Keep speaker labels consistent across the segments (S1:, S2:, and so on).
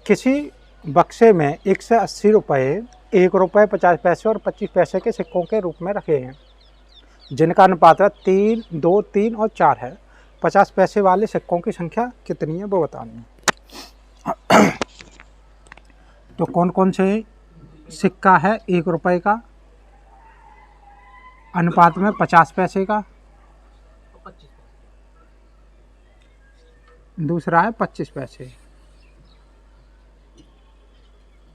S1: किसी बक्से में 180 रुपये, 1 रुपये 50 पैसे और 25 पैसे के सिक्कों के रूप में रखे हैं, जिनका अनुपात 3, 2, 3 और 4 है। 50 पैसे वाले सिक्कों की संख्या कितनी है वो बतानी है। तो कौन कौन से सिक्का है 1 रुपये का, अनुपात में 50 पैसे का, दूसरा है 25 पैसे।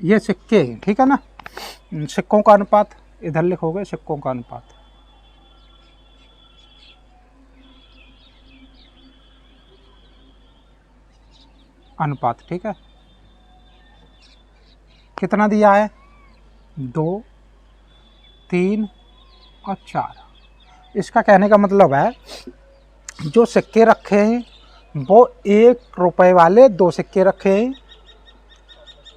S1: ये सिक्के हैं, ठीक है ना। सिक्कों का अनुपात इधर लिखोगे, सिक्कों का अनुपात। अनुपात, ठीक है। कितना दिया है? 2, 3 और 4। इसका कहने का मतलब है जो सिक्के रखे हैं वो 1 रुपये वाले 2 सिक्के रखे हैं,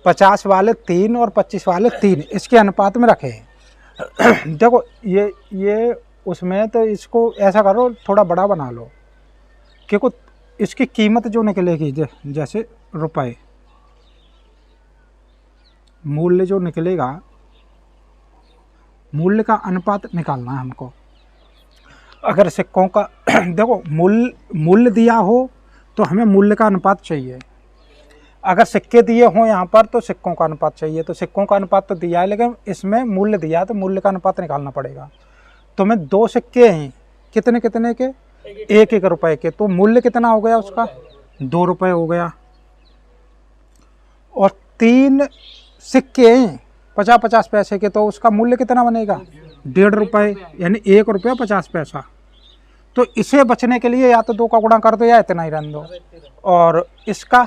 S1: 50 वाले 3 और 25 वाले 3, इसके अनुपात में रखे हैं। देखो ये उसमें तो इसको ऐसा करो, थोड़ा बड़ा बना लो, क्योंकि इसकी कीमत जो निकलेगी जैसे रुपए, मूल्य जो निकलेगा, मूल्य का अनुपात निकालना है हमको। अगर सिक्कों का देखो मूल्य दिया हो तो हमें मूल्य का अनुपात चाहिए। अगर सिक्के दिए हों यहाँ पर तो सिक्कों का अनुपात चाहिए। तो सिक्कों का अनुपात तो दिया है, लेकिन इसमें मूल्य दिया है तो मूल्य का अनुपात निकालना पड़ेगा। तो मैं 2 सिक्के हैं, कितने कितने के? 1-1 रुपए के। तो मूल्य कितना हो गया उसका? 2 रुपये हो गया। और 3 सिक्के हैं 50-50 पैसे के, तो उसका मूल्य कितना बनेगा? 1.5 रुपये, यानी 1 रुपया 50 पैसा। तो इसे बचने के लिए या तो 2 का गुणा कर दो या इतना ही रहने दो। और इसका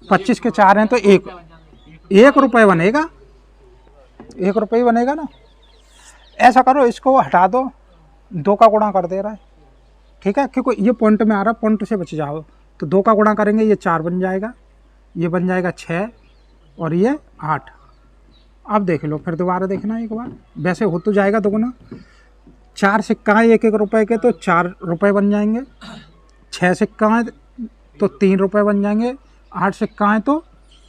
S1: 25 के 4 हैं तो 1 रुपये बनेगा, 1 रुपये बनेगा ना। ऐसा करो, इसको हटा दो, 2 का गुणा कर दे रहा है, ठीक है, क्योंकि ये पॉइंट में आ रहा, पॉइंट से बच जाओ। तो 2 का गुणा करेंगे, ये 4 बन जाएगा, ये बन जाएगा 6 और ये 8। अब देख लो, फिर दोबारा देखना एक बार, वैसे हो तो जाएगा दोगुना। 4 सिक्का है 1-1 रुपये के तो 4 रुपये बन जाएंगे, 6 सिक्का है तो 3 रुपये बन जाएंगे, 8 सिक्का है तो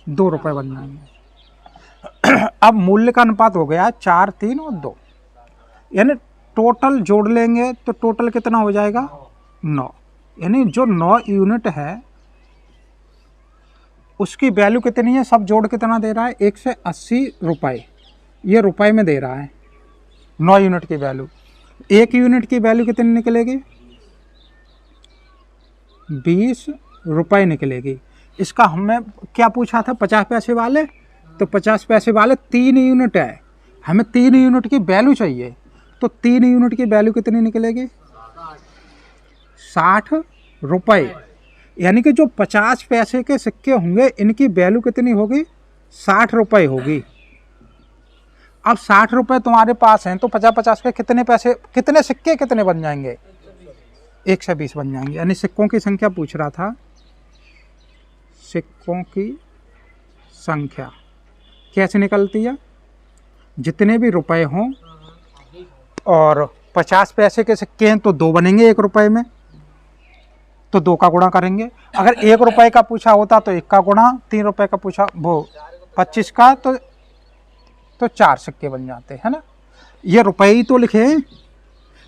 S1: 2 रुपये बन जाएंगे। अब मूल्य का अनुपात हो गया 4, 3 और 2, यानी टोटल जोड़ लेंगे तो टोटल कितना हो जाएगा? 9। यानी जो 9 यूनिट है उसकी वैल्यू कितनी है? सब जोड़ कितना दे रहा है? 180 रुपये। ये रुपए में दे रहा है 9 यूनिट की वैल्यू। 1 यूनिट की वैल्यू कितनी निकलेगी? 20 रुपये निकलेगी। इसका हमें क्या पूछा था? 50 पैसे वाले, तो 50 पैसे वाले 3 यूनिट है, हमें 3 यूनिट की वैल्यू चाहिए। तो 3 यूनिट की वैल्यू कितनी निकलेगी? 60 रुपये। यानी कि जो 50 पैसे के सिक्के होंगे इनकी वैल्यू कितनी होगी? 60 रुपये होगी। अब 60 रुपये तुम्हारे पास हैं तो 50-50 के कितने पैसे, कितने सिक्के कितने बन जाएंगे? 120 बन जाएंगे। यानी सिक्कों की संख्या पूछ रहा था, सिक्कों की संख्या कैसे निकलती है? जितने भी रुपए हों और 50 पैसे के सिक्के हैं तो 2 बनेंगे 1 रुपये में, तो 2 का गुणा करेंगे। अगर 1 रुपये का पूछा होता तो 1 का गुणा, 3 रुपये का पूछा वो 25 का तो 4 सिक्के बन जाते हैं ना। ये रुपए ही तो लिखे हैं।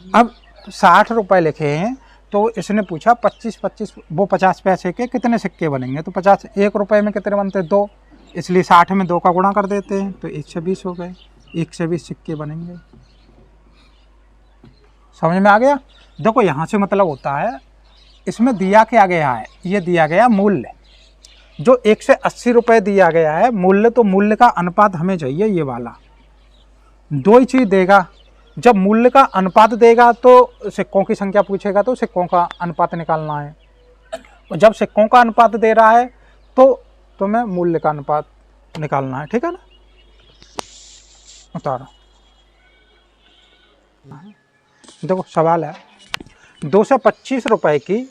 S1: अब 60 रुपये लिखे हैं तो इसने पूछा 25 वो 50 पैसे के कितने सिक्के बनेंगे? तो 50 1 रुपये में कितने बनते हैं? 2, इसलिए 60 में 2 का गुणा कर देते हैं तो 120 हो गए, 120 सिक्के बनेंगे। समझ में आ गया? देखो यहाँ से मतलब होता है, इसमें दिया क्या गया है? ये दिया गया मूल्य, जो 180 रुपये दिया गया है मूल्य, तो मूल्य का अनुपात हमें चाहिए ये वाला। 2 ही चीज़ देगा। जब मूल्य का अनुपात देगा तो सिक्कों की संख्या पूछेगा तो सिक्कों का अनुपात निकालना है, और जब सिक्कों का अनुपात दे रहा है तो तुम्हें मूल्य का अनुपात निकालना है, ठीक है ना। उतारो। देखो सवाल है, 225 रुपये की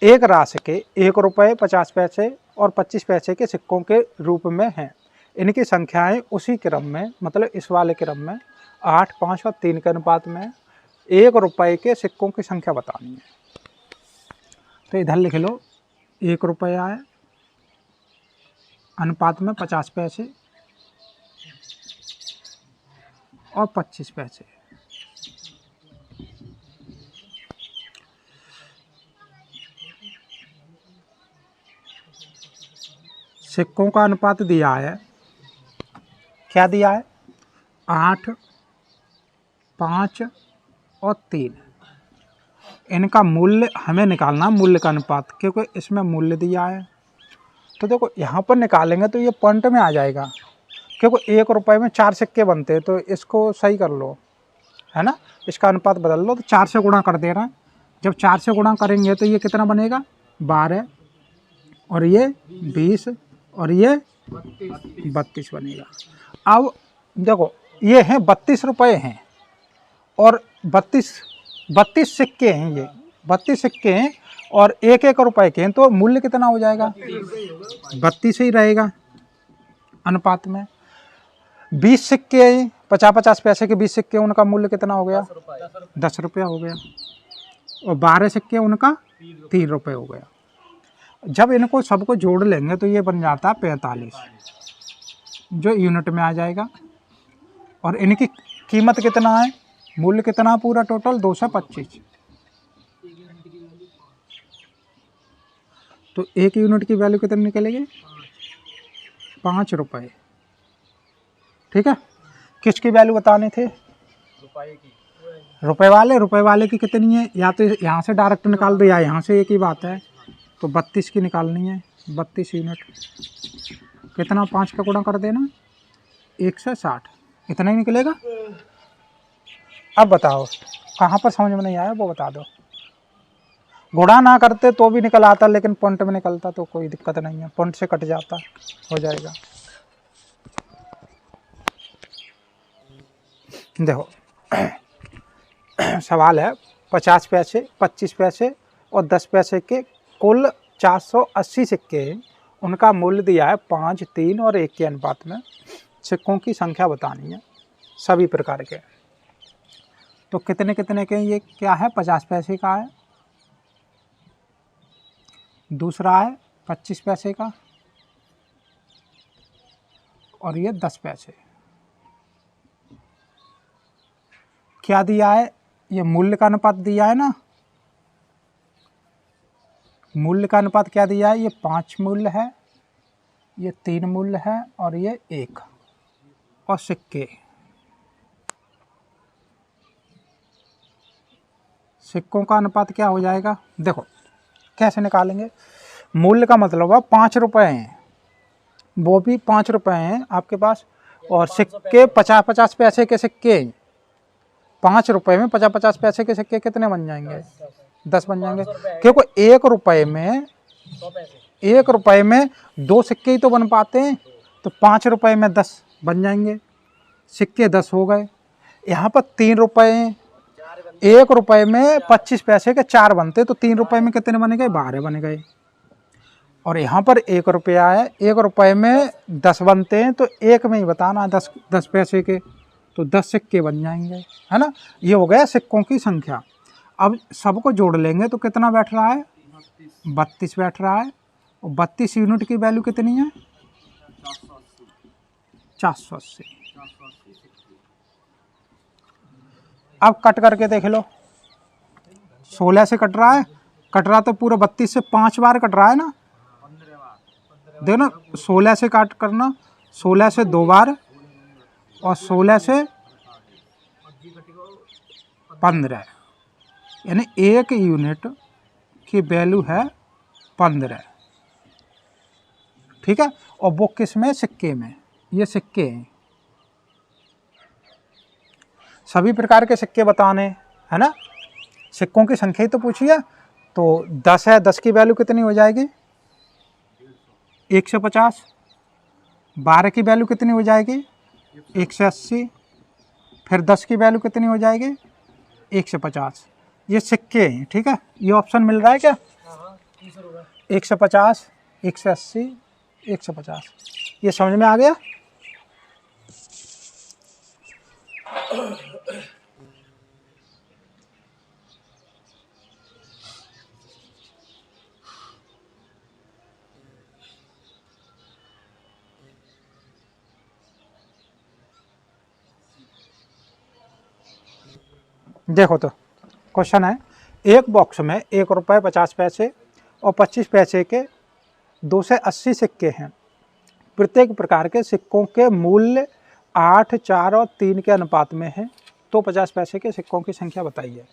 S1: एक राशि के 1 रुपये 50 पैसे और 25 पैसे के सिक्कों के रूप में हैं। इनकी संख्याएं उसी क्रम में, मतलब इस वाले क्रम में 8, 5 और 3 के अनुपात में 1 रुपये के सिक्कों की संख्या बतानी है। तो इधर लिख लो 1 रुपया है, अनुपात में 50 पैसे और 25 पैसे। सिक्कों का अनुपात दिया है, क्या दिया है? 8, 5 और 3। इनका मूल्य हमें निकालना, मूल्य का अनुपात, क्योंकि इसमें मूल्य दिया है। तो देखो यहाँ पर निकालेंगे तो ये पॉइंट में आ जाएगा, क्योंकि 1 रुपये में 4 सिक्के बनते हैं। तो इसको सही कर लो, है ना, इसका अनुपात बदल लो। तो 4 से गुणा कर देना। जब 4 से गुणा करेंगे तो ये कितना बनेगा? 12 और ये 20 और ये 32 बनेगा। अब देखो ये हैं 32 रुपये हैं और 32 सिक्के हैं, ये 32 सिक्के हैं और 1 रुपये के हैं। तो मूल्य कितना हो जाएगा? 32 ही रहेगा अनुपात में। 20 सिक्के, 50-50 पैसे के 20 सिक्के, उनका मूल्य कितना हो गया? 10 रुपया हो गया। और 12 सिक्के उनका 3 रुपये हो गया। जब इनको सबको जोड़ लेंगे तो ये बन जाता है 45, जो यूनिट में आ जाएगा। और इनकी कीमत कितना है? मूल्य कितना पूरा टोटल? 225। तो 1 यूनिट की वैल्यू कितनी निकलेगी? 5 रुपये। ठीक है, किसकी वैल्यू बताने थे? रुपए वाले की कितनी है? या तो यहाँ से डायरेक्ट निकाल दो या यहाँ से, एक ही बात है। तो 32 की निकालनी है, 32 यूनिट। कितना? 5 का गुणा कर देना, 160, इतना ही निकलेगा। अब बताओ कहाँ पर समझ में नहीं आया वो बता दो। गुणा ना करते तो भी निकल आता, लेकिन पॉइंट में निकलता तो कोई दिक्कत नहीं है, पॉइंट से कट जाता, हो जाएगा। देखो सवाल है 50 पैसे, 25 पैसे और 10 पैसे के कुल 480 सिक्के हैं। उनका मूल्य दिया है 5, 3 और 1 के अनुपात में। सिक्कों की संख्या बतानी है सभी प्रकार के। तो कितने कितने के? ये क्या है? 50 पैसे का है, दूसरा है 25 पैसे का और ये 10 पैसे। क्या दिया है? ये मूल्य का अनुपात दिया है ना। मूल्य का अनुपात क्या दिया है? ये 5 मूल्य है, ये 3 मूल्य है और ये 1। और सिक्के, सिक्कों का अनुपात क्या हो जाएगा? देखो कैसे निकालेंगे। मूल्य का मतलब है 5 रुपये हैं, वो भी 5 रुपये हैं आपके पास। और सिक्के 50-50 पैसे के सिक्के, 5 रुपये में 50-50 पैसे के सिक्के कितने बन जाएंगे? 10 बन जाएंगे। क्योंकि 1 रुपये में 2 सिक्के ही तो बन पाते हैं। तो 5 रुपये में 10 बन जाएंगे, सिक्के 10 हो गए। यहाँ पर 3 रुपये, 1 रुपये में 25 पैसे के 4 बनते, तो 3 रुपये में कितने बन गए? 12 बन गए। और यहाँ पर 1 रुपया है, 1 रुपये में 10 बनते हैं, तो 1 में ही बताना 10 पैसे के, तो 10 सिक्के बन जाएंगे, है ना। ये हो गया सिक्कों की संख्या। अब सबको जोड़ लेंगे तो कितना बैठ रहा है? 32 बैठ रहा है। और 32 यूनिट की वैल्यू कितनी है? 480। अब कट करके देख लो, 16 से कट रहा है, तो पूरा 32 से 5 बार कट रहा है ना। देखो ना, 16 से काट करना, 16 से 2 बार और 16 से 15, यानी 1 यूनिट की वैल्यू है 15। ठीक है। और वो किस में? सिक्के में। ये सिक्के हैं, सभी प्रकार के सिक्के बताने, है ना। सिक्कों की संख्या ही तो पूछी है। तो 10 है, 10 की वैल्यू कितनी हो जाएगी? 150। 12 की वैल्यू कितनी हो जाएगी? 180। फिर 10 की वैल्यू कितनी हो जाएगी? 150। ये सिक्के हैं, ठीक है। ये ऑप्शन मिल रहा है क्या? 150, 180, 150। ये समझ में आ गया? देखो तो क्वेश्चन है, एक बॉक्स में 1 रुपये 50 पैसे और 25 पैसे के 2 से 80 सिक्के हैं। प्रत्येक प्रकार के सिक्कों के मूल्य 8, 4 और 3 के अनुपात में है, तो 50 पैसे के सिक्कों की संख्या बताइए।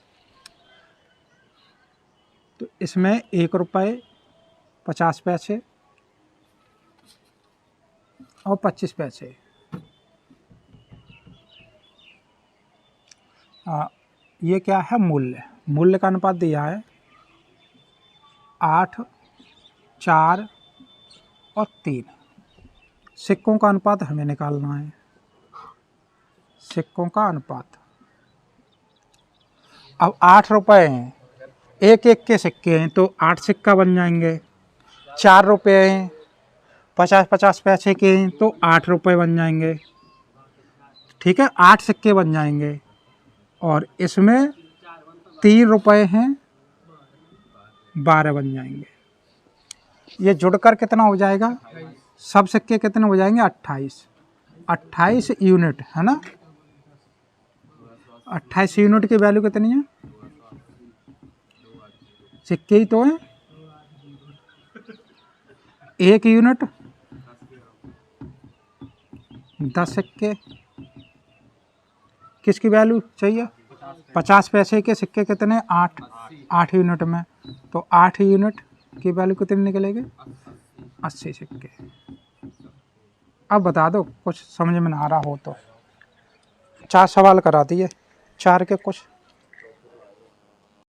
S1: तो इसमें 1 रुपये 50 पैसे और 25 पैसे, ये क्या है, मूल्य का अनुपात दिया है 8, 4 और 3। सिक्कों का अनुपात हमें निकालना है, सिक्कों का अनुपात। अब 8 रुपये हैं, एक एक के सिक्के हैं तो 8 सिक्का बन जाएंगे। 4 रुपये हैं, 50-50 पैसे के हैं तो 8 रुपये बन जाएंगे। ठीक है, 8 सिक्के बन जाएंगे। और इसमें 3 रुपये हैं, 12 बन जाएंगे। ये जुड़कर कितना हो जाएगा, सब सिक्के कितने हो जाएंगे, 28 यूनिट, है ना। 28 यूनिट की वैल्यू कितनी है, सिक्के ही तो हैं। 1 यूनिट 10 सिक्के, किसकी वैल्यू चाहिए, 50 पैसे के सिक्के कितने, 8 यूनिट में, तो 8 यूनिट की वैल्यू कितनी निकलेगी, 80 सिक्के। अब बता दो, कुछ समझ में ना आ रहा हो तो। 4 सवाल करा दिए, 4 के कुछ